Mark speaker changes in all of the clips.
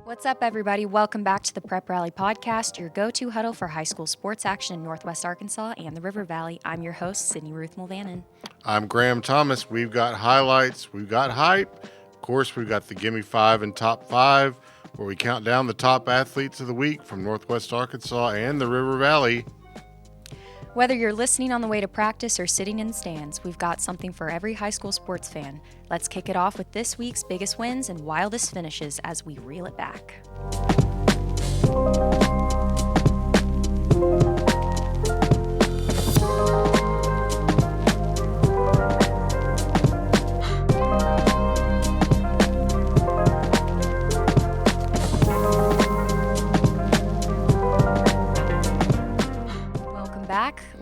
Speaker 1: What's up, everybody? Welcome back to the Prep Rally Podcast, your go-to huddle for high school sports action in Northwest Arkansas and the River Valley. I'm your host, Sydney Ruth Mulvannon.
Speaker 2: I'm Graham Thomas. We've got highlights. We've got hype. Of course, we've got the Gimme 5 and Top 5, where we count down the top athletes of the week from Northwest Arkansas and the River Valley.
Speaker 1: Whether you're listening on the way to practice or sitting in the stands, we've got something for every high school sports fan. Let's kick it off with this week's biggest wins and wildest finishes as we reel it back.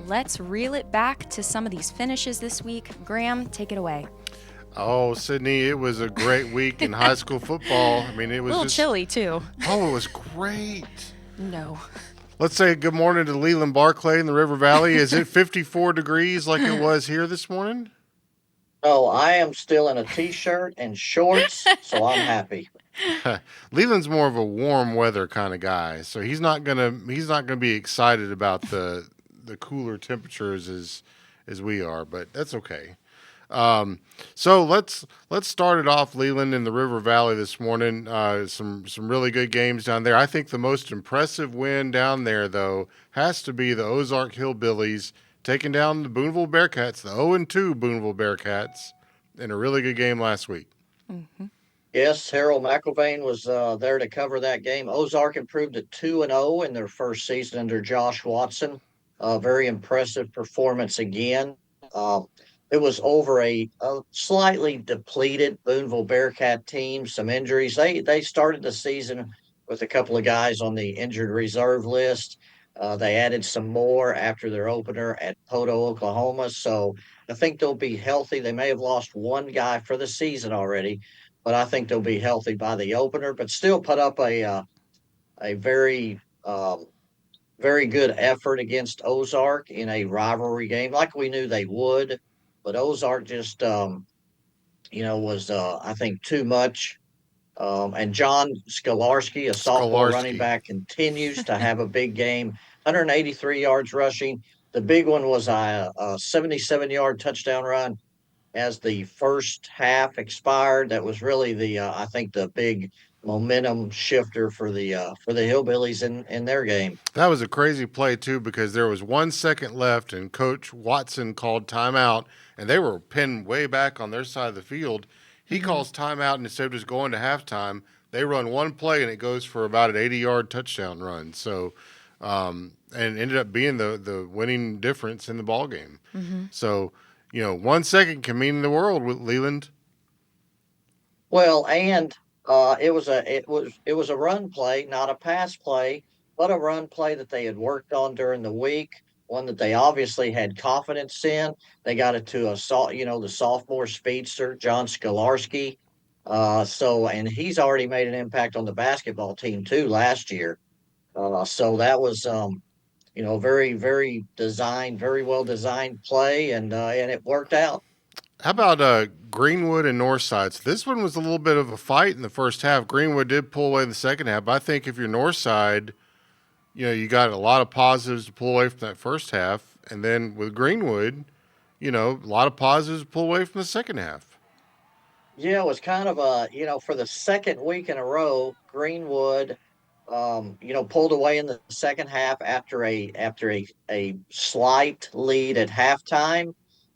Speaker 1: Let's reel it back to some of these finishes this week. Graham, take it away.
Speaker 2: Oh, Sydney, it was a great week in high school football. I mean, it was
Speaker 1: a little
Speaker 2: just
Speaker 1: chilly, too.
Speaker 2: Oh, it was great.
Speaker 1: No.
Speaker 2: Let's say good morning to Leland Barclay in the River Valley. Is it 54 degrees like it was here this morning?
Speaker 3: Oh, I am still in a t-shirt and shorts, so I'm happy.
Speaker 2: Leland's more of a warm weather kind of guy, so he's not gonna be excited about the cooler temperatures as we are, but that's okay. So let's start it off, Leland, in the River Valley this morning. Some really good games down there. I think the most impressive win down there, though, has to be the Ozark Hillbillies taking down the Boonville Bearcats, the 0-2 Boonville Bearcats, in a really good game last week.
Speaker 1: Mm-hmm.
Speaker 3: Yes, Harold McIlvain was there to cover that game. Ozark improved to 2-0 in their first season under Josh Watson. Very impressive performance again. It was over a slightly depleted Boonville Bearcat team, some injuries. They started the season with a couple of guys on the injured reserve list. They added some more after their opener at Poto, Oklahoma. So I think they'll be healthy. They may have lost one guy for the season already, but I think they'll be healthy by the opener, but still put up a very very good effort against Ozark in a rivalry game, like we knew they would. But Ozark just, was I think too much. And John Skolarski, a sophomore running back, continues to have a big game. 183 yards rushing. The big one was a 77-yard touchdown run as the first half expired. That was really I think the big momentum shifter for the Hillbillies in their game.
Speaker 2: That was a crazy play too, because there was 1 second left and Coach Watson called timeout, and they were pinned way back on their side of the field. He calls timeout, and instead of just going to halftime, they run one play and it goes for about an 80-yard touchdown run. So, and ended up being the winning difference in the ball game.
Speaker 1: Mm-hmm.
Speaker 2: So, 1 second can mean the world with Leland.
Speaker 3: Well, and it was a run play, not a pass play, but a run play that they had worked on during the week. One that they obviously had confidence in. They got it to the sophomore speedster, John Skolarski. And he's already made an impact on the basketball team too last year. So that was very, very very well designed play, and it worked out.
Speaker 2: How about Greenwood and Northside? So this one was a little bit of a fight in the first half. Greenwood did pull away in the second half, but I think if you're Northside, you got a lot of positives to pull away from that first half. And then with Greenwood, a lot of positives to pull away from the second half.
Speaker 3: Yeah, it was kind of for the second week in a row, Greenwood, pulled away in the second half after a slight lead at halftime.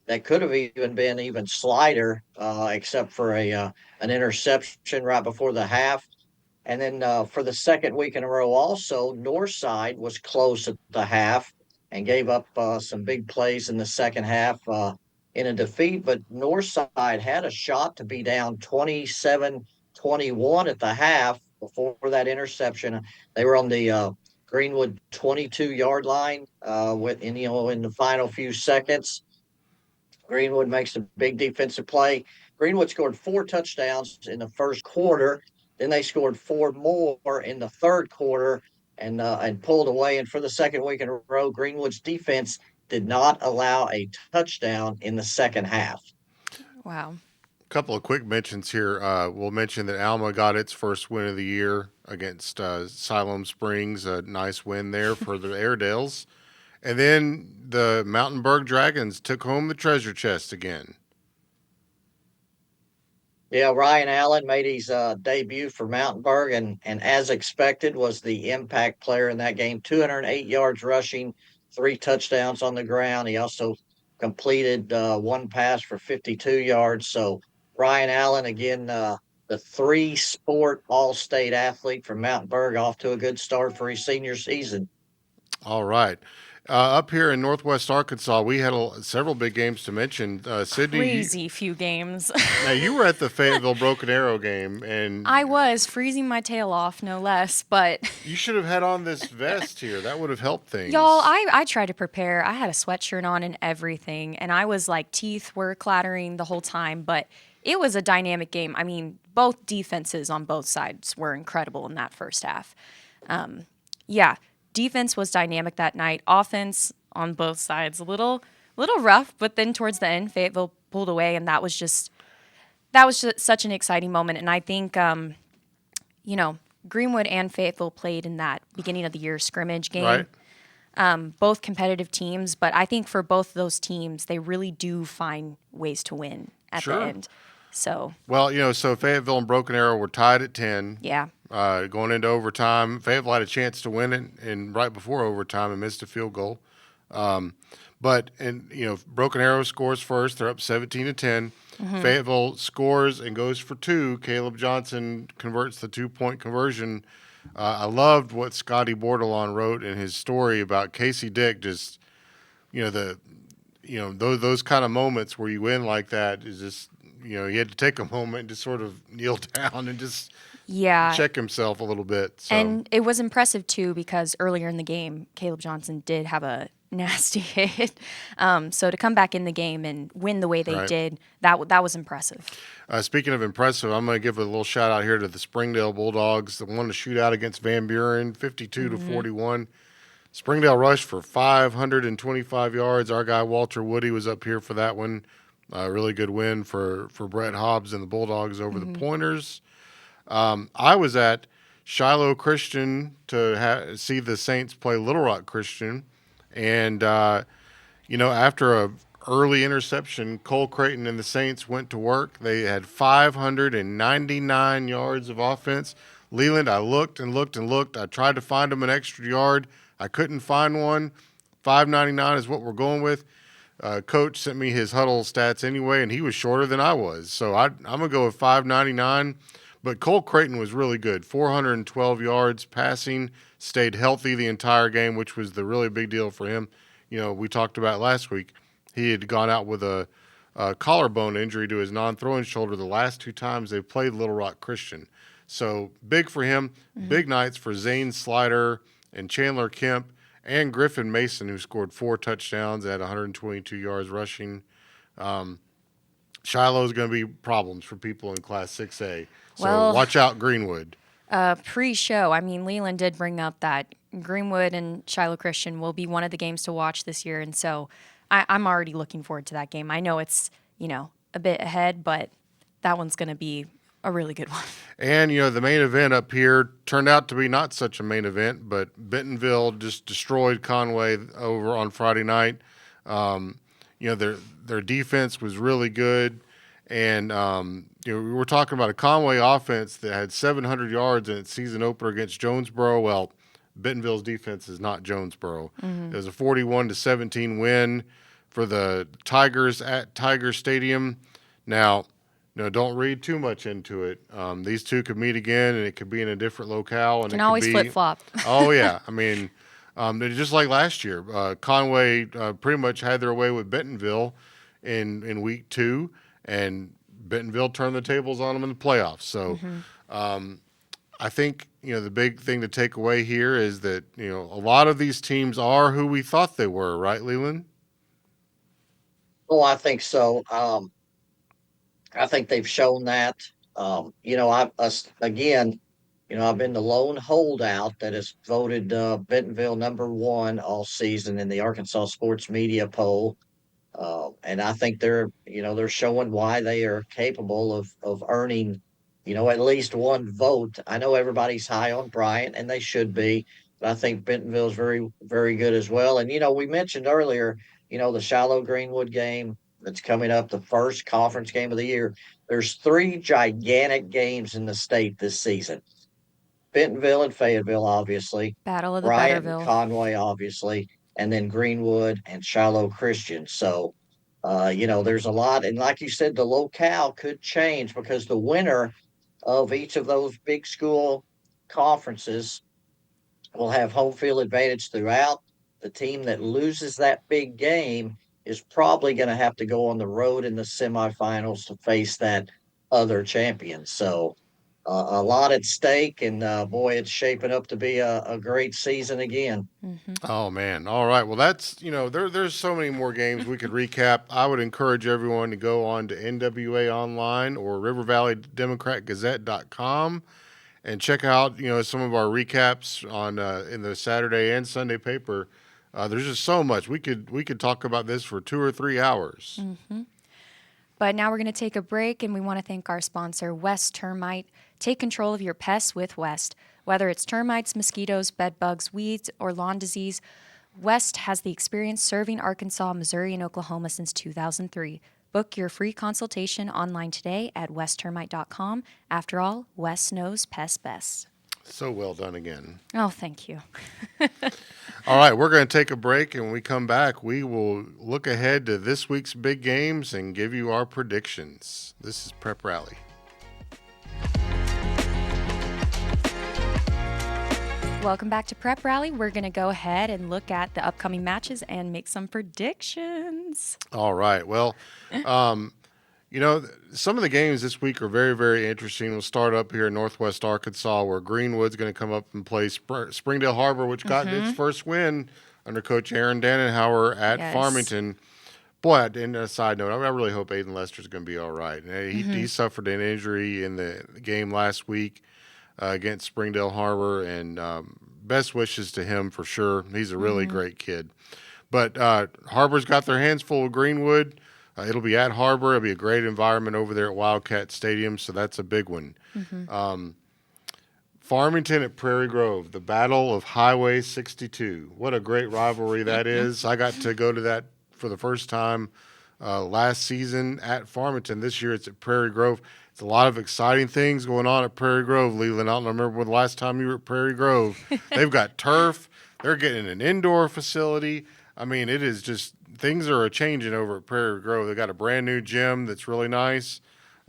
Speaker 3: That could have even been even slighter, except for an interception right before the half. And then for the second week in a row, also, Northside was close at the half and gave up some big plays in the second half in a defeat. But Northside had a shot to be down 27-21 at the half before that interception. They were on the Greenwood 22-yard line in the final few seconds. Greenwood makes a big defensive play. Greenwood scored 4 touchdowns in the first quarter. Then they scored 4 more in the third quarter and pulled away. And for the second week in a row, Greenwood's defense did not allow a touchdown in the second half.
Speaker 1: Wow.
Speaker 2: Couple of quick mentions here. We'll mention that Alma got its first win of the year against Siloam Springs. A nice win there for the Airedales. And then the Mountainburg Dragons took home the treasure chest again.
Speaker 3: Yeah, Ryan Allen made his debut for Mountainburg, and as expected, was the impact player in that game. 208 yards rushing, 3 touchdowns on the ground. He also completed one pass for 52 yards. So Ryan Allen again, the three-sport All-State athlete from Mountainburg, off to a good start for his senior season.
Speaker 2: All right. Up here in Northwest Arkansas, we had several big games to mention. Sydney,
Speaker 1: Crazy few games.
Speaker 2: now you were at the Fayetteville Broken Arrow game, and
Speaker 1: I was freezing my tail off, no less, but
Speaker 2: you should have had on this vest here. That would have helped things.
Speaker 1: y'all, I tried to prepare. I had a sweatshirt on and everything, and I was like, teeth were clattering the whole time, but it was a dynamic game. I mean, both defenses on both sides were incredible in that first half. Yeah, defense was dynamic that night. Offense on both sides, a little rough, but then towards the end, Fayetteville pulled away, and that was just such an exciting moment. And I think, Greenwood and Fayetteville played in that beginning of the year scrimmage game.
Speaker 2: Right.
Speaker 1: Both competitive teams, but I think for both of those teams, they really do find ways to win at
Speaker 2: Sure.
Speaker 1: the end. So,
Speaker 2: Well, so Fayetteville and Broken Arrow were tied at 10.
Speaker 1: yeah.
Speaker 2: Going into overtime, Fayetteville had a chance to win it, and right before overtime, and missed a field goal. Broken Arrow scores first. They're up 17-10. Fayetteville scores and goes for two. Caleb Johnson converts the 2-point conversion. I loved what Scotty Bordelon wrote in his story about Casey Dick. Just those kind of moments where you win like that is just he had to take a moment and just sort of kneel down and just check himself a little bit. So.
Speaker 1: And it was impressive, too, because earlier in the game, Caleb Johnson did have a nasty hit. So to come back in the game and win the way they did, that was impressive.
Speaker 2: Speaking of impressive, I'm going to give a little shout out here to the Springdale Bulldogs. They won the shootout against Van Buren, 52-41. Springdale rushed for 525 yards. Our guy Walter Woody was up here for that one. Really good win for Brett Hobbs and the Bulldogs over the Pointers. I was at Shiloh Christian to see the Saints play Little Rock Christian. And, after a early interception, Cole Creighton and the Saints went to work. They had 599 yards of offense. Leland, I looked and looked and looked. I tried to find him an extra yard. I couldn't find one. 599 is what we're going with. Coach sent me his huddle stats anyway, and he was shorter than I was. So I'm going to go with 599. But Cole Creighton was really good. 412 yards passing, stayed healthy the entire game, which was the really big deal for him. We talked about last week. He had gone out with a collarbone injury to his non-throwing shoulder the last two times they played Little Rock Christian. So big for him. Big nights for Zane Slider and Chandler Kemp and Griffin Mason, who scored 4 touchdowns at 122 yards rushing. Shiloh is going to be problems for people in Class 6A. So watch out, Greenwood.
Speaker 1: Pre-show, Leland did bring up that Greenwood and Shiloh Christian will be one of the games to watch this year, and so I'm already looking forward to that game. I know it's, a bit ahead, but that one's going to be a really good one.
Speaker 2: And, the main event up here turned out to be not such a main event, but Bentonville just destroyed Conway over on Friday night. Their defense was really good. And, we were talking about a Conway offense that had 700 yards in its season opener against Jonesboro. Well, Bentonville's defense is not Jonesboro. It was a 41-17 win for the Tigers at Tiger Stadium. Now, don't read too much into it. These two could meet again, and it could be in a different locale. And
Speaker 1: can always flip-flop.
Speaker 2: Oh, yeah. Just like last year, Conway pretty much had their way with Bentonville in week 2, and Bentonville turned the tables on them in the playoffs. So I think, the big thing to take away here is that, a lot of these teams are who we thought they were, right, Leland?
Speaker 3: Oh, I think so. I think they've shown that. I've been the lone holdout that has voted Bentonville number 1 all season in the Arkansas Sports Media poll. And I think they're showing why they are capable of earning, at least one vote. I know everybody's high on Bryant, and they should be, but I think Bentonville's very, very good as well. And we mentioned earlier, the Shiloh Greenwood game that's coming up, the first conference game of the year. There's three gigantic games in the state this season. Bentonville and Fayetteville, obviously,
Speaker 1: Battle of the
Speaker 3: Bryant and
Speaker 1: Betterville.
Speaker 3: Conway, obviously, and then Greenwood and Shiloh Christian. So, there's a lot. And like you said, the locale could change because the winner of each of those big school conferences will have home field advantage throughout. The team that loses that big game is probably going to have to go on the road in the semifinals to face that other champion. So, a lot at stake, and boy, it's shaping up to be a great season again.
Speaker 1: Hmm.
Speaker 2: Oh man! All right. Well, that's there's so many more games we could recap. I would encourage everyone to go on to NWA Online or River Valley Democrat-Gazette.com and check out some of our recaps on in the Saturday and Sunday paper. There's just so much we could talk about this for 2 or 3 hours.
Speaker 1: But now we're going to take a break, and we want to thank our sponsor, West Termite. Take control of your pests with West. Whether it's termites, mosquitoes, bed bugs, weeds, or lawn disease, West has the experience serving Arkansas, Missouri, and Oklahoma since 2003. Book your free consultation online today at westtermite.com. After all, West knows pests best.
Speaker 2: So well done again.
Speaker 1: Oh, thank you.
Speaker 2: All right, we're going to take a break, and when we come back, we will look ahead to this week's big games and give you our predictions. This is Prep Rally.
Speaker 1: Welcome back to Prep Rally. We're going to go ahead and look at the upcoming matches and make some predictions.
Speaker 2: All right. Well, some of the games this week are very, very interesting. We'll start up here in Northwest Arkansas, where Greenwood's going to come up and play Springdale Har-Ber, which got its first win under Coach Aaron Dannenhauer at
Speaker 1: Yes.
Speaker 2: Farmington. Boy, and a side note, I really hope Aiden Lester's going to be all right. He suffered an injury in the game last week against Springdale Har-Ber, and best wishes to him for sure. He's a really great kid. But Har-Ber's got their hands full with Greenwood. It'll be at Har-Ber. It'll be a great environment over there at Wildcat Stadium, so that's a big one. Farmington at Prairie Grove, the Battle of Highway 62. What a great rivalry that is. I got to go to that for the first time last season at Farmington. This year it's at Prairie Grove. It's a lot of exciting things going on at Prairie Grove, Leland. I don't remember when the last time you were at Prairie Grove. They've got turf. They're getting an indoor facility. I mean, it is just things are changing over at Prairie Grove. They've got a brand new gym that's really nice.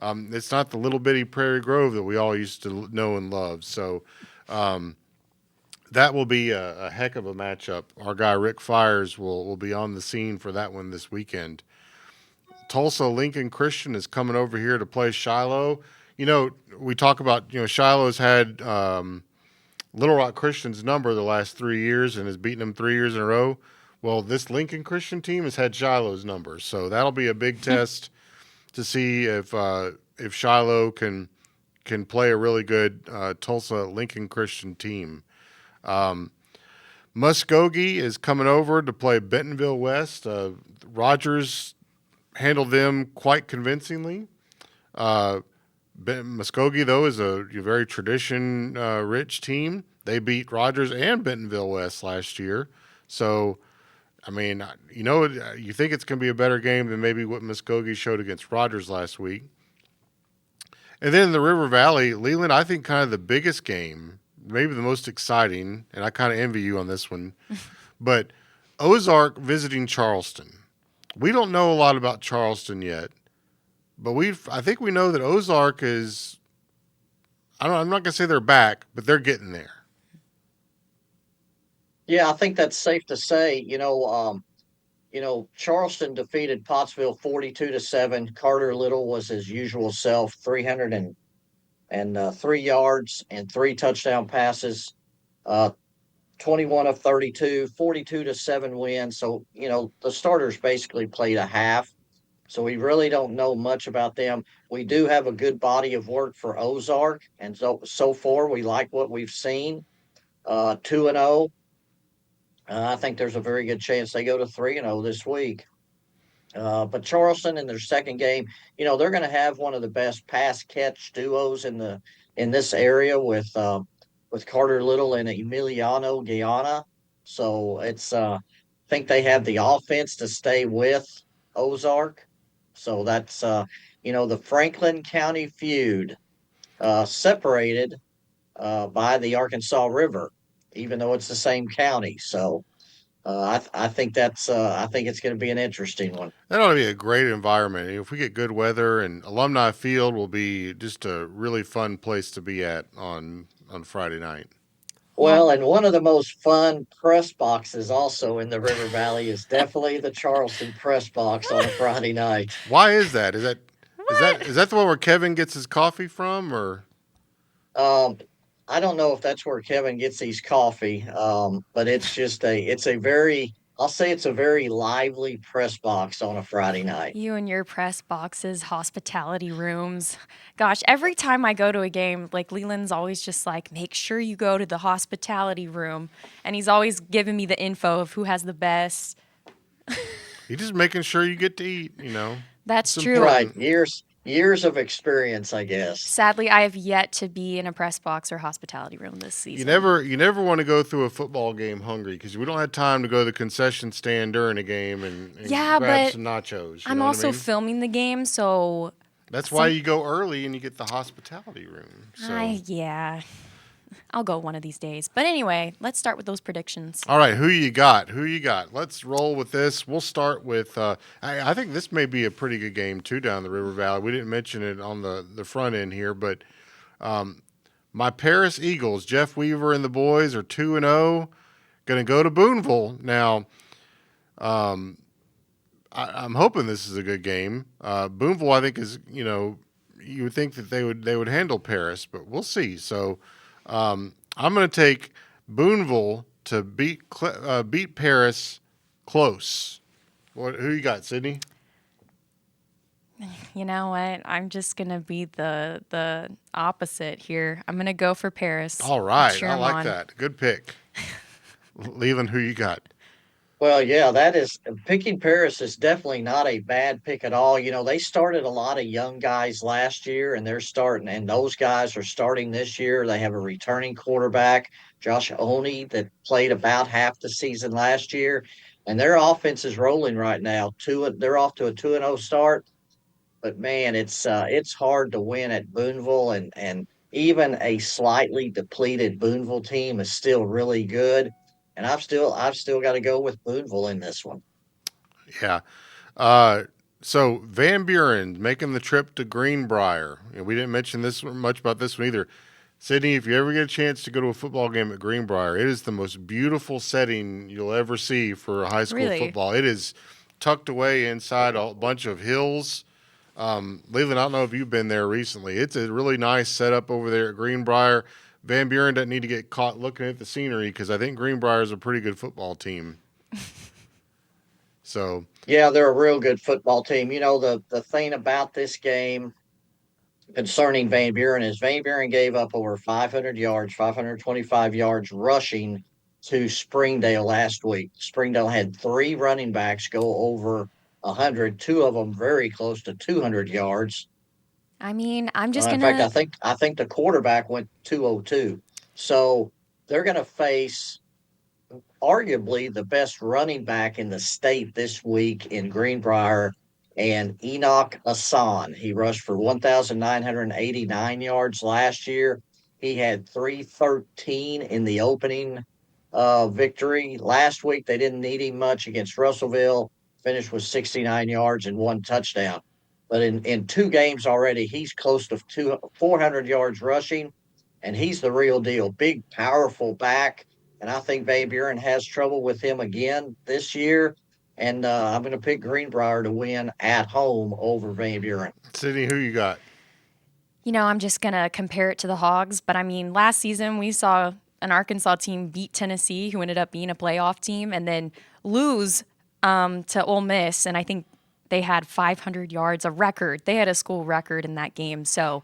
Speaker 2: It's not the little bitty Prairie Grove that we all used to know and love. So that will be a heck of a matchup. Our guy Rick Fires will be on the scene for that one this weekend. Tulsa Lincoln Christian is coming over here to play Shiloh. We talk about, Shiloh's had Little Rock Christian's number the last 3 years and has beaten them 3 years in a row. Well, this Lincoln Christian team has had Shiloh's number, so that'll be a big test to see if Shiloh can play a really good Tulsa Lincoln Christian team. Muskogee is coming over to play Bentonville West. Rogers handled them quite convincingly. Muskogee, though, is a very tradition-rich team. They beat Rogers and Bentonville West last year. So, I mean, you think it's going to be a better game than maybe what Muskogee showed against Rogers last week. And then in the River Valley, Leland, I think kind of the biggest game, maybe the most exciting, and I kind of envy you on this one, but Ozark visiting Charleston. We don't know a lot about Charleston yet, but I think we know that Ozark is, I'm not going to say they're back, but they're getting there.
Speaker 3: Yeah, I think that's safe to say. Charleston defeated Pottsville 42-7. Carter Little was his usual self, 303 yards and 3 touchdown passes. 21 of 32, 42-7 win. So, the starters basically played a half. So we really don't know much about them. We do have a good body of work for Ozark. And so far, we like what we've seen. 2-0. I think there's a very good chance they go to 3-0 this week. But Charleston in their second game, they're going to have one of the best pass catch duos in this area with Carter Little and Emiliano Guyana. So I think they have the offense to stay with Ozark. So that's the Franklin County feud separated by the Arkansas River, even though it's the same county. So I think I think it's going to be an interesting one.
Speaker 2: That ought to be a great environment. If we get good weather, and Alumni Field will be just a really fun place to be at on Friday night.
Speaker 1: Well,
Speaker 3: Well, and one of the most fun press boxes also in the River Valley is definitely the Charleston press box on a Friday night.
Speaker 2: Why is that?
Speaker 1: what?
Speaker 2: Is that the one where Kevin gets his coffee from, or
Speaker 3: Um, I don't know if that's where Kevin gets his coffee, but it's a very, I'll say it's a very lively press box on a Friday night.
Speaker 1: You and your press boxes, hospitality rooms. Gosh, every time I go to a game, like Leland's always just like, make sure you go to the hospitality room. And he's always giving me the info of who has the best.
Speaker 2: he's just making sure you get to eat?
Speaker 1: That's
Speaker 2: It's
Speaker 1: true.
Speaker 3: Right,
Speaker 2: important.
Speaker 3: years of experience, I guess.
Speaker 1: Sadly, I have yet to be in a press box or hospitality room this
Speaker 2: You
Speaker 1: season.
Speaker 2: never want to go through a football game hungry because we don't have time to go to the concession stand during a game and
Speaker 1: Yeah,
Speaker 2: grab
Speaker 1: but
Speaker 2: some nachos. You
Speaker 1: I'm
Speaker 2: know what I
Speaker 1: also
Speaker 2: mean?
Speaker 1: filming the game, so
Speaker 2: That's why
Speaker 1: some
Speaker 2: you go early and you get the hospitality room. So,
Speaker 1: yeah, I'll go one of these days. But anyway, let's start with those predictions.
Speaker 2: all right, who you got? Who you got? Let's roll with this. We'll start with. I think this may be a pretty good game too down the River Valley. We didn't mention it on the front end here, but my Paris Eagles, Jeff Weaver and the boys are 2-0. Going to go to Boonville now. I'm hoping this is a good game. Boonville, I think, is you would think that they would handle Paris, but we'll see. So I'm going to take Boonville to beat Paris close. Who you got, Sydney?
Speaker 1: You know what? I'm just gonna be the opposite here. I'm gonna go for Paris.
Speaker 2: All
Speaker 1: Let's
Speaker 2: right,
Speaker 1: cheer
Speaker 2: I
Speaker 1: 'em
Speaker 2: like
Speaker 1: on.
Speaker 2: that. Good pick, Leland. Who you got?
Speaker 3: Well, yeah, that is picking Paris is definitely not a bad pick at all. They started a lot of young guys last year, and and those guys are starting this year. They have a returning quarterback, Josh Oney, that played about half the season last year, and their offense is rolling right now. They're off to a 2-0 start, but man, it's hard to win at Boonville, and even a slightly depleted Boonville team is still really good. And I've still got to go with Boonville in this one.
Speaker 2: Yeah. Uh, so Van Buren making the trip to Greenbrier. We didn't mention this much about this one either. Sydney, if you ever get a chance to go to a football game at Greenbrier, it is the most beautiful setting you'll ever see for high school
Speaker 1: Really?
Speaker 2: football. It is tucked away inside a bunch of hills. Leland, I don't know if you've been there recently. It's a really nice setup over there at Greenbrier. Van Buren doesn't need to get caught looking at the scenery because I think Greenbrier is a pretty good football team. So,
Speaker 3: Yeah, they're a real good football team. The thing about this game concerning Van Buren is Van Buren gave up over 500 yards, 525 yards rushing to Springdale last week. Springdale had three running backs go over 100, two of them very close to 200 yards.
Speaker 1: I mean, I'm just
Speaker 3: In fact,
Speaker 1: gonna.
Speaker 3: I think the quarterback went 202. So they're going to face arguably the best running back in the state this week in Greenbrier and Enoch Asan. He rushed for 1,989 yards last year. He had 313 in the opening victory. Last week, they didn't need him much against Russellville, finished with 69 yards and one touchdown. But in two games already, he's close to 400 yards rushing, and he's the real deal. Big, powerful back, and I think Van Buren has trouble with him again this year. And I'm going to pick Greenbrier to win at home over Van Buren.
Speaker 2: Sydney, who you got?
Speaker 1: I'm just gonna compare it to the Hogs. But I mean, last season we saw an Arkansas team beat Tennessee, who ended up being a playoff team, and then lose to Ole Miss, and I think they had 500 yards, a record. They had a school record in that game. So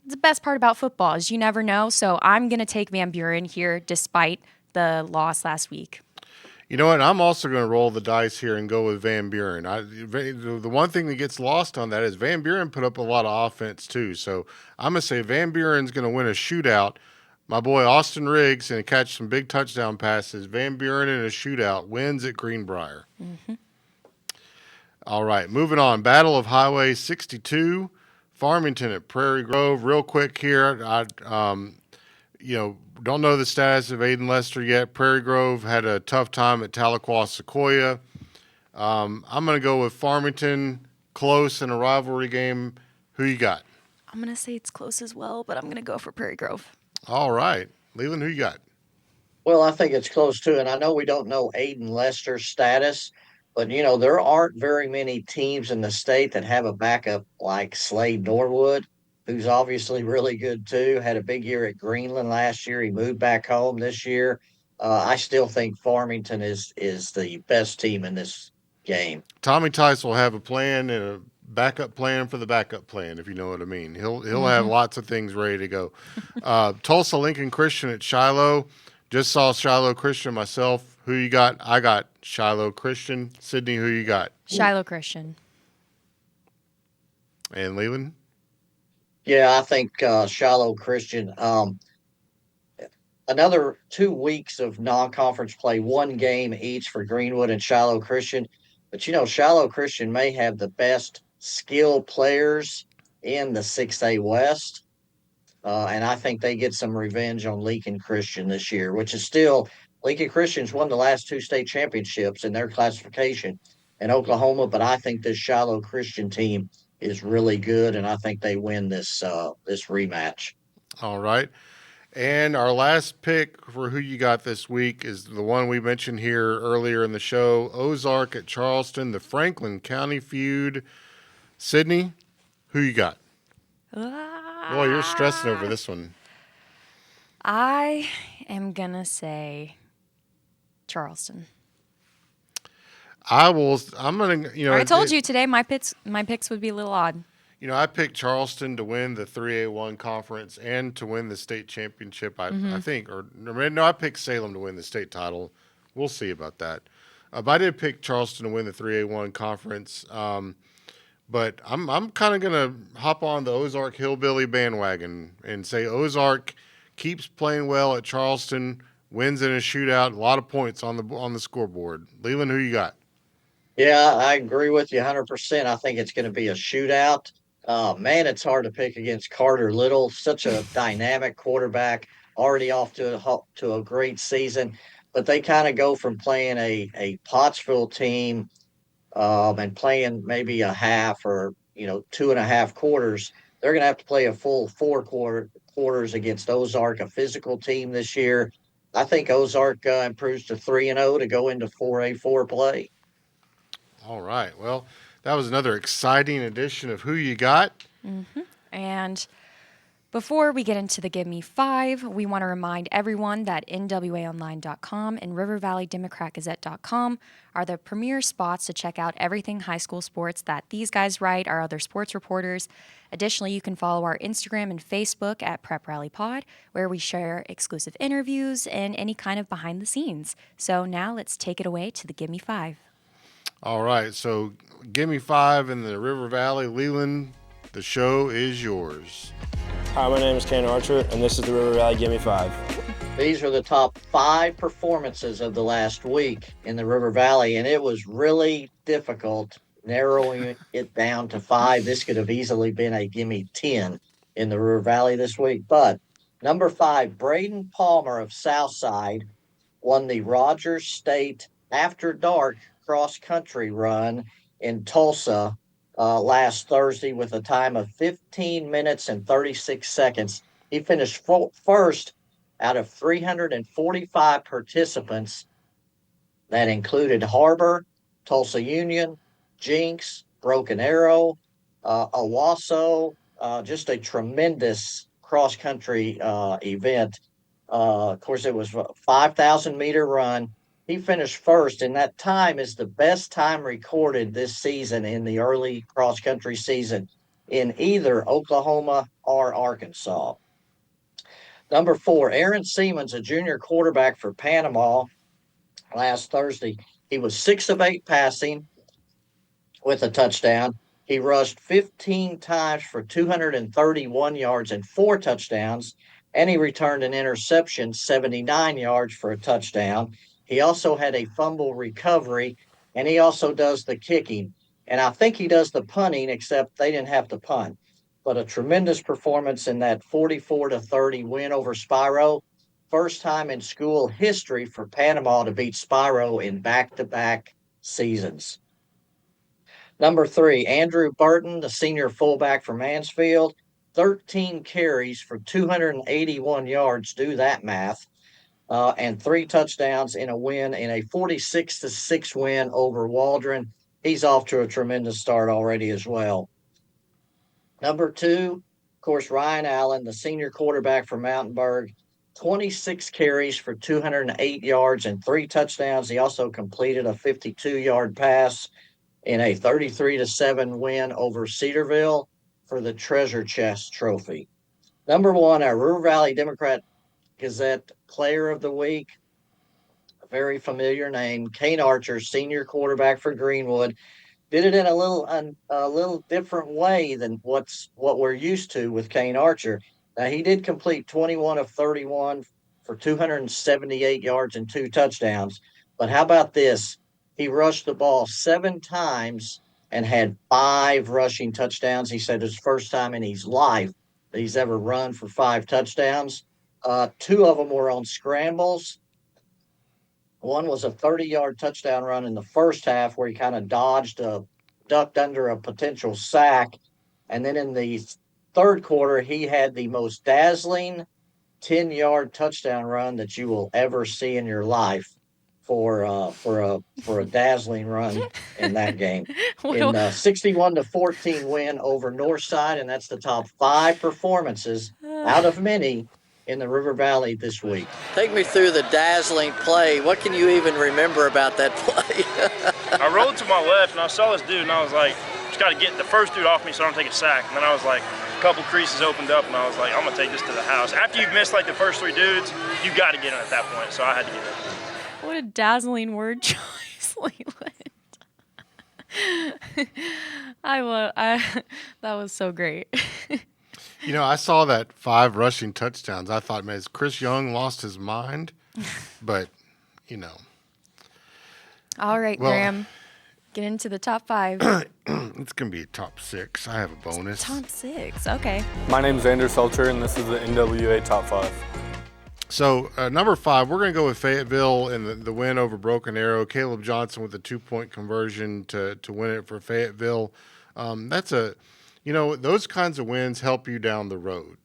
Speaker 1: the best part about football is you never know. So I'm going to take Van Buren here despite the loss last week.
Speaker 2: You know what? I'm also going to roll the dice here and go with Van Buren. The one thing that gets lost on that is Van Buren put up a lot of offense too. So I'm going to say Van Buren's going to win a shootout. My boy Austin Riggs going to catch some big touchdown passes. Van Buren in a shootout wins at Greenbrier.
Speaker 1: Mm-hmm.
Speaker 2: All right, moving on. Battle of Highway 62, Farmington at Prairie Grove. Real quick here, don't know the status of Aiden Lester yet. Prairie Grove had a tough time at Tahlequah Sequoia. I'm going to go with Farmington, close in a rivalry game. Who you got?
Speaker 1: I'm going to say it's close as well, but I'm going to go for Prairie Grove.
Speaker 2: All right. Leland, who you got?
Speaker 3: Well, I think it's close too, and I know we don't know Aiden Lester's status, but there aren't very many teams in the state that have a backup like Slade Norwood, who's obviously really good too. Had a big year at Greenland last year. He moved back home this year. I still think Farmington is the best team in this game.
Speaker 2: Tommy Tice will have a plan and a backup plan for the backup plan, if you know what I mean. He'll have lots of things ready to go. Tulsa Lincoln Christian at Shiloh. Just saw Shiloh Christian myself. Who you got? I got Shiloh Christian. Sydney, who you got?
Speaker 1: Shiloh Christian.
Speaker 2: And Leland?
Speaker 3: Yeah, I think Shiloh Christian. Another 2 weeks of non-conference play, one game each for Greenwood and Shiloh Christian. But Shiloh Christian may have the best skill players in the 6A West. And I think they get some revenge on Lincoln Christian this year, which is still Lincoln Christian's won the last two state championships in their classification in Oklahoma. But I think this Shiloh Christian team is really good, and I think they win this rematch.
Speaker 2: All right. And our last pick for who you got this week is the one we mentioned here earlier in the show, Ozark at Charleston, the Franklin County feud. Sydney, who you got? Boy, you're stressing over this one.
Speaker 1: I am going to say Charleston.
Speaker 2: I'm going to,
Speaker 1: I told you today my picks would be a little odd.
Speaker 2: I picked Charleston to win the 3A1 conference and to win the state championship, I think. No, I picked Salem to win the state title. We'll see about that. But I did pick Charleston to win the 3A1 conference. But I'm kind of going to hop on the Ozark Hillbilly bandwagon and say Ozark keeps playing well at Charleston, wins in a shootout, a lot of points on the scoreboard. Leland, who you got?
Speaker 3: Yeah, I agree with you 100%. I think it's going to be a shootout. Man, it's hard to pick against Carter Little, such a dynamic quarterback, already off to a great season. But they kind of go from playing a Pottsville team and playing maybe a half or 2.5 quarters. They're going to have to play a full quarters against Ozark, a physical team this year. I think Ozark improves to 3-0 to go into 4A4 play.
Speaker 2: All right. Well, that was another exciting edition of Who You Got.
Speaker 1: Mm-hmm. And before we get into the Give Me 5, we want to remind everyone that NWAOnline.com and River Valley Democrat-Gazette.com are the premier spots to check out everything high school sports that these guys write, our other sports reporters. Additionally, you can follow our Instagram and Facebook at Prep Rally Pod, where we share exclusive interviews and any kind of behind the scenes. So now let's take it away to the Give Me 5.
Speaker 2: All right. So Give Me 5 in the River Valley. Leland, the show is yours.
Speaker 4: Hi, my name is Ken Archer, and this is the River Valley Gimme 5.
Speaker 3: These are the top 5 performances of the last week in the River Valley, and it was really difficult narrowing it down to 5. This could have easily been a Gimme 10 in the River Valley this week. But number 5, Braden Palmer of Southside won the Rogers State After Dark cross-country run in Tulsa last Thursday with a time of 15 minutes and 36 seconds. He finished first out of 345 participants. That included Har-Ber, Tulsa Union, Jinx, Broken Arrow, Owasso, just a tremendous cross-country event. Of course, it was a 5,000-meter run. He finished first, and that time is the best time recorded this season in the early cross-country season in either Oklahoma or Arkansas. Number 4, Aaron Siemens, a junior quarterback for Panama, last Thursday. He was 6 of 8 passing with a touchdown. He rushed 15 times for 231 yards and 4 touchdowns, and he returned an interception, 79 yards for a touchdown. He also had a fumble recovery, and he also does the kicking. And I think he does the punting, except they didn't have to punt. But a tremendous performance in that 44-30 win over Spiro. First time in school history for Panama to beat Spiro in back-to-back seasons. Number 3, Andrew Burton, the senior fullback for Mansfield, 13 carries for 281 yards. Do that math. And 3 touchdowns in a win in a 46-6 win over Waldron. He's off to a tremendous start already as well. Number 2, of course, Ryan Allen, the senior quarterback for Mountainburg, 26 carries for 208 yards and 3 touchdowns. He also completed a 52-yard pass in a 33-7 win over Cedarville for the Treasure Chest Trophy. Number 1, our River Valley Democrat-Gazette Player of the Week, a very familiar name, Kane Archer, senior quarterback for Greenwood. Did it in a little different way than what we're used to with Kane Archer. Now, he did complete 21 of 31 for 278 yards and 2 touchdowns. But how about this? He rushed the ball 7 times and had 5 rushing touchdowns. He said it's the first time in his life that he's ever run for 5 touchdowns. 2 of them were on scrambles. One was a 30-yard touchdown run in the first half where he kind of ducked under a potential sack. And then in the third quarter, he had the most dazzling 10-yard touchdown run that you will ever see in your life for a dazzling run in that game. In a 61-14 win over Northside, and that's the top 5 performances out of many in the River Valley this week. Take me through the dazzling play. What can you even remember about that play?
Speaker 4: I rolled to my left and I saw this dude and I was like, just got to get the first dude off me so I don't take a sack. And then I was like, a couple creases opened up and I was like, I'm going to take this to the house. After you've missed like the first 3 dudes, you got to get him at that point. So I had to get him.
Speaker 1: What a dazzling word choice, Leland. That was so great.
Speaker 2: You know, I saw that 5 rushing touchdowns. I thought, man, has Chris Young lost his mind? But, you know.
Speaker 1: All right,
Speaker 2: Well,
Speaker 1: Graham. Get into the top 5.
Speaker 2: It's going to be top 6. I have a bonus.
Speaker 1: Top 6. Okay.
Speaker 5: My name's Xander Selcher, and this is the NWA Top 5.
Speaker 2: So, number 5, we're going to go with Fayetteville and the win over Broken Arrow. Caleb Johnson with a 2-point conversion to win it for Fayetteville. That's those kinds of wins help you down the road.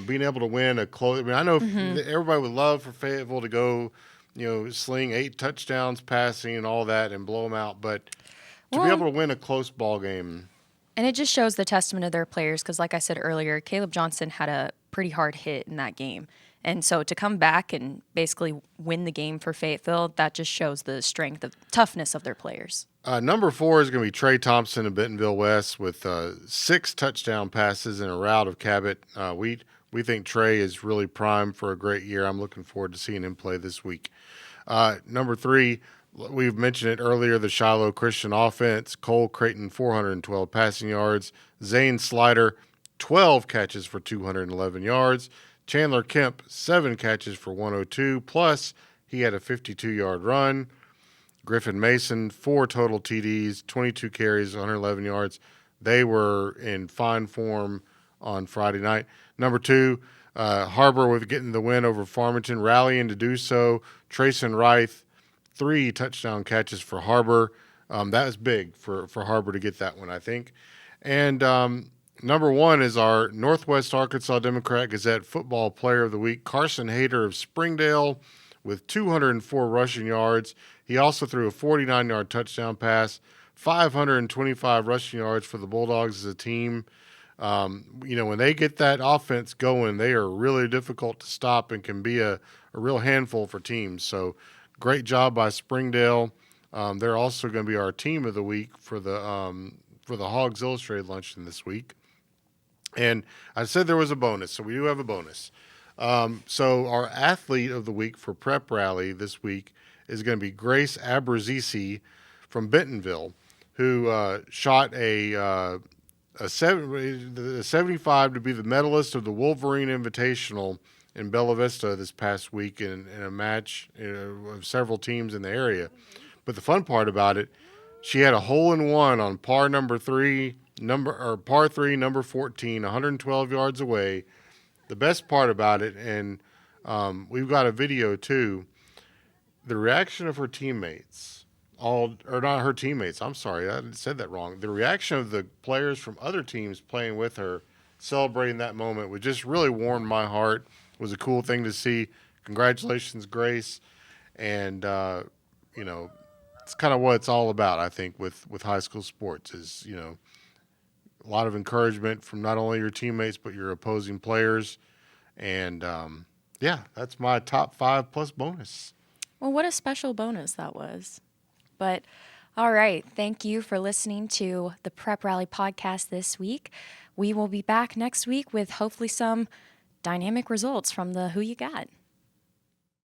Speaker 2: Being able to win a close. I mean, I know everybody would love for Fayetteville to go, sling 8 touchdowns passing and all that and blow them out. But to be able to win a close ball game.
Speaker 1: And it just shows the testament of their players because, like I said earlier, Caleb Johnson had a pretty hard hit in that game. And so to come back and basically win the game for Fayetteville, that just shows the strength of toughness of their players.
Speaker 2: Number 4 is going to be Trey Thompson of Bentonville West with 6 touchdown passes and a rout of Cabot. We think Trey is really primed for a great year. I'm looking forward to seeing him play this week. Number 3, we've mentioned it earlier, the Shiloh Christian offense. Cole Creighton, 412 passing yards. Zane Slider, 12 catches for 211 yards. Chandler Kemp, 7 catches for 102, plus he had a 52-yard run. Griffin Mason, 4 total TDs, 22 carries, 111 yards. They were in fine form on Friday night. Number 2, Har-Ber with getting the win over Farmington, rallying to do so. Trayson Reith, 3 touchdown catches for Har-Ber. That was big for Har-Ber to get that one, I think. And number 1 is our Northwest Arkansas Democrat-Gazette Football Player of the Week, Carson Hayter of Springdale, with 204 rushing yards. He also threw a 49-yard touchdown pass, 525 rushing yards for the Bulldogs as a team. When they get that offense going, they are really difficult to stop and can be a real handful for teams. So great job by Springdale. They're also going to be our team of the week for the Hogs Illustrated luncheon this week. And I said there was a bonus, so we do have a bonus. So our athlete of the week for Prep Rally this week is going to be Grace Abruzzese from Bentonville, who shot a 75 to be the medalist of the Wolverine Invitational in Bella Vista this past week in a match of several teams in the area. But the fun part about it, she had a hole-in-one on par three, number 14, 112 yards away. The best part about it, and we've got a video too, the reaction of her teammates, not her teammates, I'm sorry, I said that wrong. The reaction of the players from other teams playing with her, celebrating that moment, would just really warmed my heart. It was a cool thing to see. Congratulations, Grace. And, it's kind of what it's all about, I think, with high school sports is, a lot of encouragement from not only your teammates, but your opposing players. And, that's my top 5 plus bonus.
Speaker 1: Well, what a special bonus that was. But all right, thank you for listening to the Prep Rally podcast this week. We will be back next week with hopefully some dynamic results from the Who You Got.